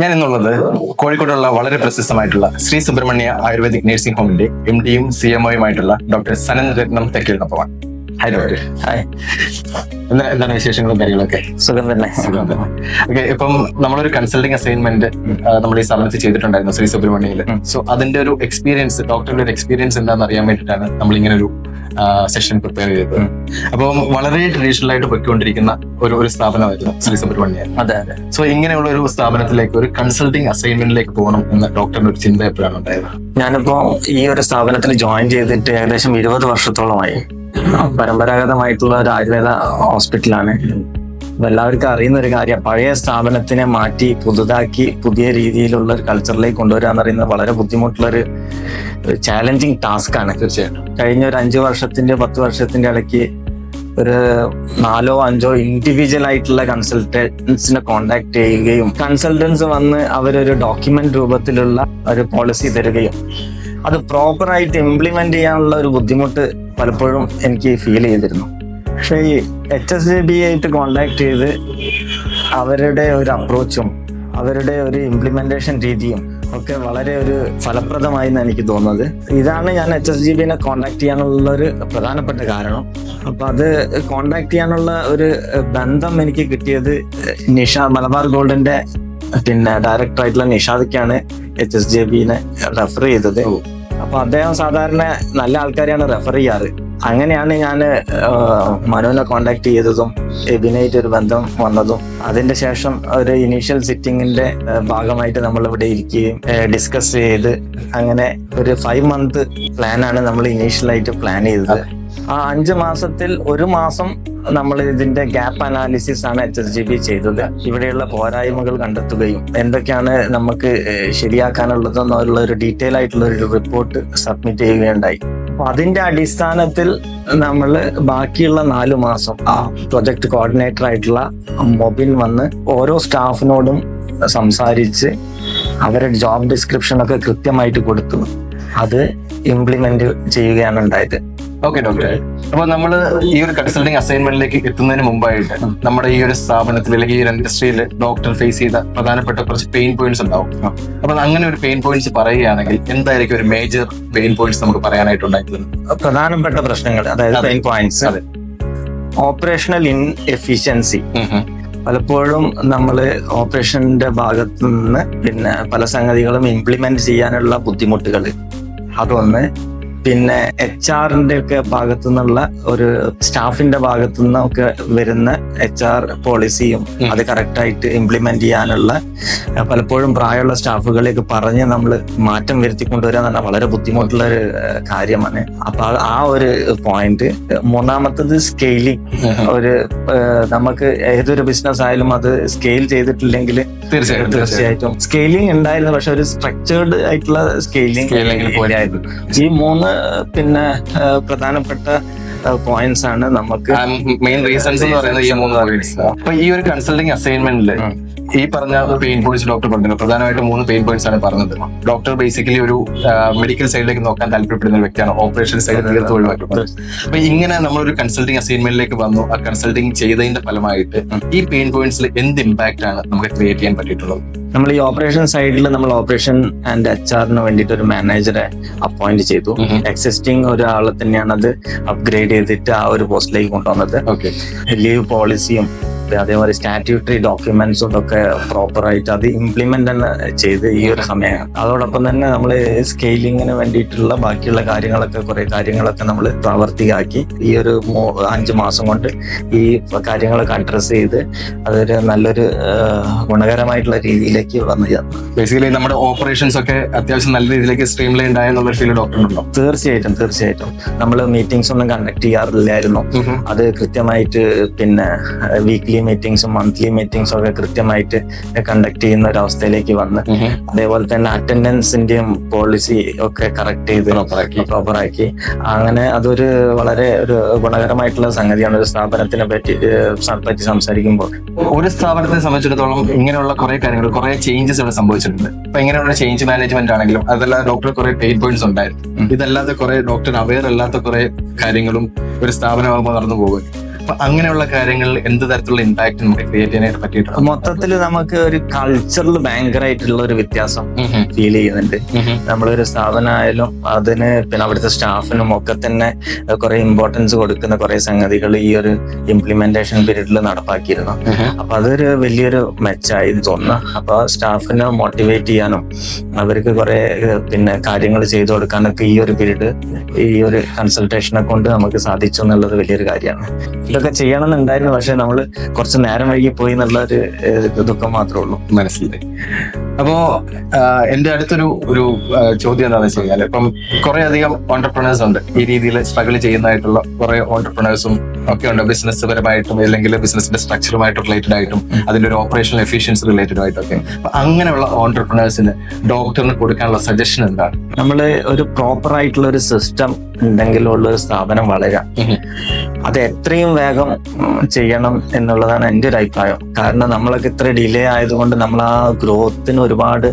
ഞാൻ ഇന്നുള്ളത് കോഴിക്കോടുള്ള വളരെ പ്രശസ്തമായിട്ടുള്ള ശ്രീ സുബ്രഹ്മണ്യ ആയുർവേദിക് നഴ്സിംഗ് ഹോമിന്റെ MD-യും CMO-യുമായിട്ടുള്ള ഡോക്ടർ സനൻ രത്നം തെക്കിലിനൊപ്പമാണ്. Hi doctor. ഹായ്. എന്താണ് വിശേഷങ്ങളും കാര്യങ്ങളൊക്കെ? സുഖം തന്നെ. ഓക്കെ, ഇപ്പം നമ്മളൊരു കൺസൾട്ടിങ് അസൈൻമെന്റ് നമ്മൾ ഈ സ്ഥാപനത്തിൽ ചെയ്തിട്ടുണ്ടായിരുന്നു ശ്രീ സുബ്രഹ്മണ്യയില്. സോ അതിന്റെ ഒരു എക്സ്പീരിയൻസ്, ഡോക്ടറുടെ ഒരു എക്സ്പീരിയൻസ് എന്താണെന്ന് അറിയാൻ വേണ്ടിയിട്ടാണ് നമ്മൾ ഇങ്ങനെ ഒരു സെഷൻ പ്രിപ്പയർ ചെയ്തത്. അപ്പം വളരെ ട്രഡീഷണൽ ആയിട്ട് പൊയ്ക്കൊണ്ടിരിക്കുന്ന ഒരു സ്ഥാപനമായിരുന്നു ശ്രീ സുബ്രഹ്മണ്യ. അതെ അതെ. സോ ഇങ്ങനെയുള്ള ഒരു സ്ഥാപനത്തിലേക്ക് ഒരു കൺസൾട്ടിങ് അസൈൻമെന്റിലേക്ക് പോകണം എന്ന ഡോക്ടറിന്റെ ഒരു ചിന്ത എപ്പോഴാണ് ഉണ്ടായത്? ഞാനിപ്പോ ഈ ഒരു സ്ഥാപനത്തിൽ ജോയിൻ ചെയ്തിട്ട് ഏകദേശം 20 വർഷത്തോളമായി. പരമ്പരാഗതമായിട്ടുള്ള ഒരു ആയുർവേദ ഹോസ്പിറ്റലാണ്. എല്ലാവർക്കും അറിയുന്ന ഒരു കാര്യം, പഴയ സ്ഥാപനത്തിനെ മാറ്റി പുതുതാക്കി പുതിയ രീതിയിലുള്ള ഒരു കൾച്ചറിലേക്ക് കൊണ്ടുവരിക എന്ന് പറയുന്നത് വളരെ ബുദ്ധിമുട്ടുള്ള ഒരു ചാലഞ്ചിങ് ടാസ്ക് ആണ്. തീർച്ചയായിട്ടും. കഴിഞ്ഞ ഒരു 5 വർഷത്തിന്റെ 10 വർഷത്തിന്റെ ഇടയ്ക്ക് ഒരു 4-5 ഇൻഡിവിജ്വൽ ആയിട്ടുള്ള കൺസൾട്ടൻസിനെ കോണ്ടാക്ട് ചെയ്യുകയും കൺസൾട്ടൻസ് വന്ന് അവരൊരു ഡോക്യുമെന്റ് രൂപത്തിലുള്ള ഒരു പോളിസി തരികയും അത് പ്രോപ്പറായിട്ട് ഇംപ്ലിമെന്റ് ചെയ്യാനുള്ള ഒരു ബുദ്ധിമുട്ട് പലപ്പോഴും എനിക്ക് ഫീൽ ചെയ്തിരുന്നു. പക്ഷേ ഈ HSJB ആയിട്ട് കോണ്ടാക്ട് ചെയ്ത് അവരുടെ ഒരു അപ്രോച്ചും അവരുടെ ഒരു ഇംപ്ലിമെന്റേഷൻ രീതിയും ഒക്കെ വളരെ ഒരു ഫലപ്രദമായി എന്ന് എനിക്ക് തോന്നുന്നത്. ഇതാണ് ഞാൻ HSJB-നെ കോണ്ടാക്ട് ചെയ്യാനുള്ള ഒരു പ്രധാനപ്പെട്ട കാരണം. അപ്പൊ അത് കോണ്ടാക്ട് ചെയ്യാനുള്ള ഒരു ബന്ധം എനിക്ക് കിട്ടിയത് മലബാർ ഗോൾഡിന്റെ ഡയറക്ടർ ആയിട്ടുള്ള നിഷാദക്കാണ് HSJB-നെ റെഫർ ചെയ്തത്. അപ്പൊ അദ്ദേഹം സാധാരണ നല്ല ആൾക്കാരെയാണ് റെഫർ ചെയ്യാറ്. അങ്ങനെയാണ് ഞാൻ മനുവിനെ കോണ്ടാക്ട് ചെയ്തതും എബിനായിട്ട് ഒരു ബന്ധം വന്നതും. അതിന്റെ ശേഷം ഒരു ഇനീഷ്യൽ സിറ്റിങ്ങിന്റെ ഭാഗമായിട്ട് നമ്മൾ ഇവിടെ ഇരിക്കുകയും ഡിസ്കസ് ചെയ്ത് അങ്ങനെ ഒരു 5 month പ്ലാനാണ് നമ്മൾ ഇനീഷ്യലായിട്ട് പ്ലാൻ ചെയ്തത്. ആ 5 മാസത്തിൽ 1 മാസം നമ്മൾ ഇതിന്റെ ഗ്യാപ്പ് അനാലിസിസ് ആണ് HSJB ചെയ്തത്. ഇവിടെയുള്ള പോരായ്മകൾ കണ്ടെത്തുകയും എന്തൊക്കെയാണ് നമുക്ക് ശരിയാക്കാനുള്ളതെന്നുള്ള ഒരു ഡീറ്റെയിൽ ആയിട്ടുള്ള ഒരു റിപ്പോർട്ട് സബ്മിറ്റ് ചെയ്യുകയുണ്ടായി. അപ്പൊ അതിന്റെ അടിസ്ഥാനത്തിൽ നമ്മൾ ബാക്കിയുള്ള 4 മാസം ആ പ്രൊജക്ട് കോർഡിനേറ്റർ ആയിട്ടുള്ള മൊബിൻ വന്ന് ഓരോ സ്റ്റാഫിനോടും സംസാരിച്ച് അവരുടെ ജോബ് ഡിസ്ക്രിപ്ഷൻ ഒക്കെ കൃത്യമായിട്ട് കൊടുത്തു അത് ഇംപ്ലിമെന്റ് ചെയ്യുകയാണ് ഉണ്ടായത്. ഓക്കെ ഡോക്ടർ, അപ്പൊ നമ്മൾ ഈ ഒരു കൺസൾട്ടിങ് അസൈൻമെന്റിലേക്ക് എത്തുന്നതിന് മുമ്പായിട്ട് നമ്മുടെ ഈ ഒരു സ്ഥാപനത്തിൽ അല്ലെങ്കിൽ ഈ ഒരു ഇൻഡസ്ട്രിയിൽ ഡോക്ടർ ഫേസ് ചെയ്ത പ്രധാനപ്പെട്ട കുറച്ച് പെയിൻ പോയിന്റ്സ് ഉണ്ടാവും. അപ്പൊ അങ്ങനെ ഒരു പെയിൻ പോയിന്റ്സ് പറയുകയാണെങ്കിൽ എന്തായിരിക്കും ഒരു മേജർ പെയിൻ പോയിന്റ്സ് നമുക്ക് പറയാനായിട്ടുണ്ടായിട്ടുള്ളത്? പ്രധാനപ്പെട്ട പ്രശ്നങ്ങൾ, അതായത് പെയിൻ പോയിന്റ്സ്. Operational inefficiency. പലപ്പോഴും നമ്മൾ ഓപ്പറേഷന്റെ ഭാഗത്തു നിന്ന് പല സംഗതികളും ഇംപ്ലിമെന്റ് ചെയ്യാനുള്ള ബുദ്ധിമുട്ടുകൾ, അതൊന്ന്. പിന്നെ HR-ന്റെ ഒക്കെ ഭാഗത്തു നിന്നുള്ള ഒരു സ്റ്റാഫിന്റെ ഭാഗത്തു നിന്നൊക്കെ വരുന്ന HR പോളിസിയും അത് കറക്റ്റായിട്ട് ഇംപ്ലിമെന്റ് ചെയ്യാനുള്ള പലപ്പോഴും പ്രായമുള്ള സ്റ്റാഫുകളെയൊക്കെ പറഞ്ഞ് നമ്മൾ മാറ്റം വരുത്തിക്കൊണ്ടുവരാൻ തന്നെ വളരെ ബുദ്ധിമുട്ടുള്ള ഒരു കാര്യമാണ്. അപ്പൊ ആ ഒരു പോയിന്റ്. മൂന്നാമത്തത് സ്കെയിലിംഗ്. ഒരു നമുക്ക് ഏതൊരു ബിസിനസ് ആയാലും അത് സ്കെയിൽ ചെയ്തിട്ടില്ലെങ്കിൽ തീർച്ചയായിട്ടും സ്കെയിലിംഗ് ഉണ്ടായിരുന്നു, പക്ഷെ ഒരു സ്ട്രക്ചേർഡ് ആയിട്ടുള്ള സ്കെയിലിംഗ് പോലെയായിരുന്നു. ഈ 3 പ്രധാനപ്പെട്ട പോയിന്റ്സ് ആണ് നമുക്ക് മെയിൻ റീസൺസ് എന്ന് പറയുന്നത് ഈ 3 പോയിന്റ്സ്. അപ്പൊ ഈ ഒരു കൺസൾട്ടിങ് അസൈൻമെന്റിൽ ഈ പറഞ്ഞ പെയിൻ പോയിന്റ്സ് ഡോക്ടർ പറഞ്ഞു. പ്രധാനമായിട്ടും 3 പെയിൻ പോയിന്റ്സ് ആണ് പറഞ്ഞത്. ഡോക്ടർ ബേസിക്കലി ഒരു മെഡിക്കൽ സൈഡിലേക്ക് നോക്കാൻ താല്പര്യപ്പെടുന്ന ഒരു വ്യക്തിയാണ്, ഓപ്പറേഷൻ സൈഡ് തീർത്ത് ഒഴിവാക്കുന്നത്. അപ്പൊ ഇങ്ങനെ നമ്മളൊരു കൺസൾട്ടിങ് അസൈൻമെന്റിലേക്ക് വന്നു. ആ കൺസൾട്ടിങ് ചെയ്തതിന്റെ ഫലമായിട്ട് ഈ പെയിൻ പോയിന്റ്സിൽ എന്ത് ഇമ്പാക്ട് ആണ് നമുക്ക് ക്രിയേറ്റ് ചെയ്യാൻ പറ്റിയിട്ടുള്ളത്? നമ്മൾ ഈ ഓപ്പറേഷൻ സൈഡിൽ നമ്മൾ ഓപ്പറേഷൻ ആൻഡ് HR-ന് വേണ്ടിയിട്ട് ഒരു മാനേജറെ അപ്പോയിന്റ് ചെയ്തു. എക്സിസ്റ്റിംഗ് ഒരാളെ തന്നെയാണ് അത് അപ്ഗ്രേഡ് ചെയ്തിട്ട് ആ ഒരു പോസ്റ്റിലേക്ക് കൊണ്ടുവന്നത്. ലീവ് പോളിസിയും അതേപോലെ സ്റ്റാറ്റ്യൂട്ടറി ഡോക്യുമെന്റ്സും ഒക്കെ പ്രോപ്പറായിട്ട് അത് ഇംപ്ലിമെന്റ് തന്നെ ചെയ്ത് ഈ ഒരു സമയം. അതോടൊപ്പം തന്നെ നമ്മൾ സ്കെയിലിങ്ങിന് വേണ്ടിയിട്ടുള്ള ബാക്കിയുള്ള കുറെ കാര്യങ്ങളൊക്കെ നമ്മൾ പ്രാവർത്തികമാക്കി ഈ ഒരു 5 മാസം കൊണ്ട് ഈ കാര്യങ്ങളൊക്കെ അഡ്രസ് ചെയ്ത് അതൊരു നല്ലൊരു ഗുണകരമായിട്ടുള്ള രീതിയിലേക്ക് വന്നു ചേർന്നു. ബേസിക്കലി നമ്മുടെ ഓപ്പറേഷൻസ് ഒക്കെ അത്യാവശ്യം നല്ല രീതിയിലേക്ക് സ്ട്രീം ലൈൻഡ് ആയെന്നുള്ള ഫീൽ ഡോക്ടറിനുണ്ടോ? തീർച്ചയായിട്ടും നമ്മൾ മീറ്റിംഗ്സ് ഒന്നും കണ്ടക്ട് ചെയ്യാറില്ലായിരുന്നു. അത് കൃത്യമായിട്ട് വീക്ക്ലി മീറ്റിംഗ്സും മന്ത്ലി മീറ്റിംഗ്സും ഒക്കെ കൃത്യമായിട്ട് കണ്ടക്ട് ചെയ്യുന്ന ഒരു അവസ്ഥയിലേക്ക് വന്ന് അതേപോലെ തന്നെ അറ്റൻഡൻസിന്റെയും പോളിസി ഒക്കെ കറക്റ്റ് ചെയ്ത് പ്രോപ്പറാക്കി അങ്ങനെ അതൊരു വളരെ ഒരു ഗുണകരമായിട്ടുള്ള സംഗതിയാണ് ഒരു സ്ഥാപനത്തിനെ പറ്റി സംസാരിക്കുമ്പോൾ. ഒരു സ്ഥാപനത്തെ സംബന്ധിച്ചിടത്തോളം ഇങ്ങനെയുള്ള കുറെ കാര്യങ്ങൾ, കുറെ ചേഞ്ചസ് ഇവിടെ സംഭവിച്ചിട്ടുണ്ട്. അപ്പൊ ഇങ്ങനെയുള്ള ചേഞ്ച് മാനേജ്മെന്റ് ആണെങ്കിലും അതല്ലാതെ ഡോക്ടർ കുറെ പെയിൻ പോയിന്റ്സ് ഉണ്ടായിരുന്നു. ഇതല്ലാതെ കുറെ ഡോക്ടർ അവെയർ അല്ലാത്ത കുറെ കാര്യങ്ങളും ഒരു സ്ഥാപനമാകുമ്പോൾ നടന്നു പോകും. അപ്പൊ അങ്ങനെയുള്ള കാര്യങ്ങളിൽ എന്ത് തരത്തിലുള്ള ഇമ്പാക്ട് നമുക്ക് ക്രിയേറ്റ് ചെയ്യാനായിട്ട് പറ്റിയിട്ടുണ്ട്? മൊത്തത്തിൽ നമുക്ക് ഒരു കൾച്ചറിൽ ഭയങ്കരമായിട്ടുള്ള ഒരു വ്യത്യാസം ഫീൽ ചെയ്യുന്നുണ്ട്. നമ്മളൊരു സ്ഥാപനമായാലും അതിന് പിന്നെ അവിടുത്തെ സ്റ്റാഫിനും ഒക്കെ തന്നെ കുറെ ഇമ്പോർട്ടൻസ് കൊടുക്കുന്ന കുറെ സംഗതികൾ ഈ ഒരു ഇംപ്ലിമെന്റേഷൻ പീരീഡിൽ നടപ്പാക്കിയിരുന്നു. അപ്പൊ അതൊരു വലിയൊരു മെച്ചായി തോന്നുന്നു. അപ്പൊ സ്റ്റാഫിനെ മോട്ടിവേറ്റ് ചെയ്യാനും അവർക്ക് കുറെ പിന്നെ കാര്യങ്ങൾ ചെയ്തു കൊടുക്കാനൊക്കെ ഈ ഒരു പീരീഡ്, ഈ ഒരു കൺസൾട്ടേഷനെ കൊണ്ട് നമുക്ക് സാധിച്ചു എന്നുള്ളത് വലിയൊരു കാര്യമാണ്. ഇതൊക്കെ ചെയ്യണമെന്നുണ്ടായിരുന്നു, പക്ഷെ നമ്മൾ കുറച്ച് നേരം വൈകി പോയി എന്നുള്ള ഒരു ദുഃഖം മാത്രമേ ഉള്ളൂ. മനസ്സിലായി. അപ്പോ എന്റെ അടുത്തൊരു ചോദ്യം എന്താണെന്ന് വെച്ച് കഴിഞ്ഞാൽ, ഇപ്പം കുറെ അധികം ഓണ്ടർപ്രണേഴ്സ് ഉണ്ട്, ഈ രീതിയിൽ സ്ട്രഗിൾ ചെയ്യുന്നതായിട്ടുള്ള കുറെ ഓണ്ടർപ്രണേഴ്സും ഒക്കെ ഉണ്ട്, ബിസിനസ് പരമായിട്ടും അല്ലെങ്കിൽ ബിസിനസിന്റെ സ്ട്രക്ചറുമായിട്ട് റിലേറ്റഡ് ആയിട്ടും അതിന്റെ ഒരു ഓപ്പറേഷണൽ എഫിഷ്യൻസി റിലേറ്റഡ് ആയിട്ടൊക്കെ. അപ്പൊ അങ്ങനെയുള്ള ഓണ്ടർപ്രണേഴ്സിന് ഡോക്ടറിന് കൊടുക്കാനുള്ള സജഷൻ എന്താണ്? നമ്മൾ ഒരു പ്രോപ്പർ ആയിട്ടുള്ള ഒരു സിസ്റ്റം ഉണ്ടെങ്കിലുള്ള ഒരു സ്ഥാപനം വളരാം. അത് എത്രയും വേഗം ചെയ്യണം എന്നുള്ളതാണ് എൻ്റെ ഒരു അഭിപ്രായം. കാരണം നമ്മളൊക്കെ ഇത്ര ഡിലേ ആയതുകൊണ്ട് നമ്മൾ ആ ഗ്രോത്തിന് ഒരുപാട്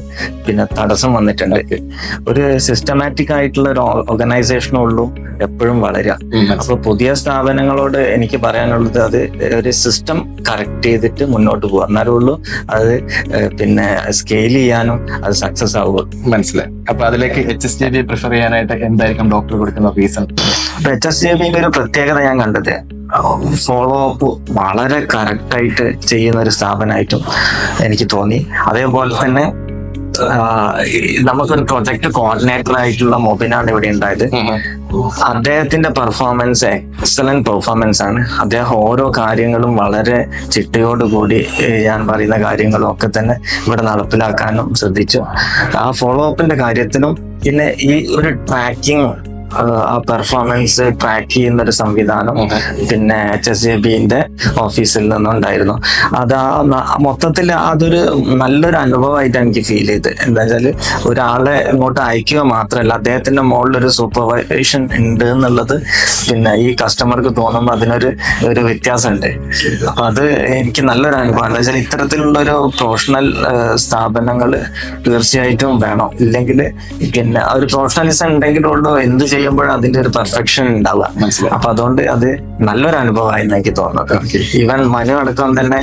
പിന്നെ തടസ്സം വന്നിട്ടുണ്ട്. ഒരു സിസ്റ്റമാറ്റിക് ആയിട്ടുള്ള ഒരു ഓർഗനൈസേഷനുള്ളൂ എപ്പോഴും വളരാം. അപ്പൊ പുതിയ സ്ഥാപനങ്ങളോട് എനിക്ക് പറയാനുള്ളത് അത് ഒരു സിസ്റ്റം കറക്റ്റ് ചെയ്തിട്ട് മുന്നോട്ട് പോകുക, എന്നാലേ ഉള്ളൂ അത് പിന്നെ സ്കെയിൽ ചെയ്യാനും അത് സക്സസ് ആവുക. മനസ്സിലായി. അപ്പൊ അതിലേക്ക് HSJB പ്രിഫർ ചെയ്യാനായിട്ട് എന്തായിരിക്കും ഡോക്ടർ കൊടുക്കുന്ന റീസൺ? HSJBയുടെ ഒരു പ്രത്യേകത ഞാൻ കണ്ടത് ഫോളോ അപ്പ് വളരെ കറക്റ്റായിട്ട് ചെയ്യുന്ന ഒരു സ്ഥാപനമായിട്ടും എനിക്ക് തോന്നി. അതേപോലെ തന്നെ നമുക്കൊരു പ്രൊജക്ട് കോർഡിനേറ്റർ ആയിട്ടുള്ള മൊബിനാണ് ഇവിടെ ഉണ്ടായത്. അദ്ദേഹത്തിന്റെ പെർഫോമൻസ് എക്സലന്റ് പെർഫോമൻസ് ആണ്. അദ്ദേഹം ഓരോ കാര്യങ്ങളും വളരെ ചിട്ടയോടുകൂടി ഞാൻ പറയുന്ന കാര്യങ്ങളും ഒക്കെ തന്നെ ഇവിടെ നടപ്പിലാക്കാനും ശ്രദ്ധിച്ചു. ആ ഫോളോ അപ്പിന്റെ കാര്യത്തിനും പിന്നെ ഈ ഒരു ട്രാക്കിങ്, ആ പെർഫോമൻസ് ട്രാക്ക് ചെയ്യുന്ന ഒരു സംവിധാനം പിന്നെ HSJBന്റെ ഓഫീസിൽ നിന്നുണ്ടായിരുന്നു. അത് മൊത്തത്തിൽ അതൊരു നല്ലൊരു അനുഭവമായിട്ട് എനിക്ക് ഫീൽ ചെയ്ത്. എന്താ വെച്ചാൽ ഒരാളെ ഇങ്ങോട്ട് അയക്കുക മാത്രമല്ല, അദ്ദേഹത്തിന്റെ മുകളിലൊരു സൂപ്പർവൈഷൻ ഉണ്ട് എന്നുള്ളത് പിന്നെ ഈ കസ്റ്റമർക്ക് തോന്നുമ്പോൾ അതിനൊരു വ്യത്യാസമുണ്ട്. അപ്പൊ അത് എനിക്ക് നല്ലൊരു അനുഭവം. എന്താ വെച്ചാൽ ഇത്തരത്തിലുള്ള ഒരു പ്രൊഫഷണൽ സ്ഥാപനങ്ങൾ തീർച്ചയായിട്ടും വേണം. ഇല്ലെങ്കിൽ പിന്നെ ഒരു പ്രൊഫഷണലിസം ഉണ്ടെങ്കിലുള്ളൂ എന്ത് ചെയ്യുമ്പോഴും അതിന്റെ ഒരു പെർഫെക്ഷൻ ഉണ്ടാവുക. അപ്പൊ അതുകൊണ്ട് അത് നല്ലൊരു അനുഭവമായി എനിക്ക് തോന്നുന്നത്. ഈവൻ മനു അടക്കം തന്നെ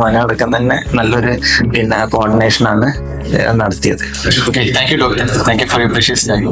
മനു അടക്കം തന്നെ നല്ലൊരു പിന്നെ കോർഡിനേഷൻ ആണ് നടത്തിയത്. Thank you, doctor. Thank you for your precious time.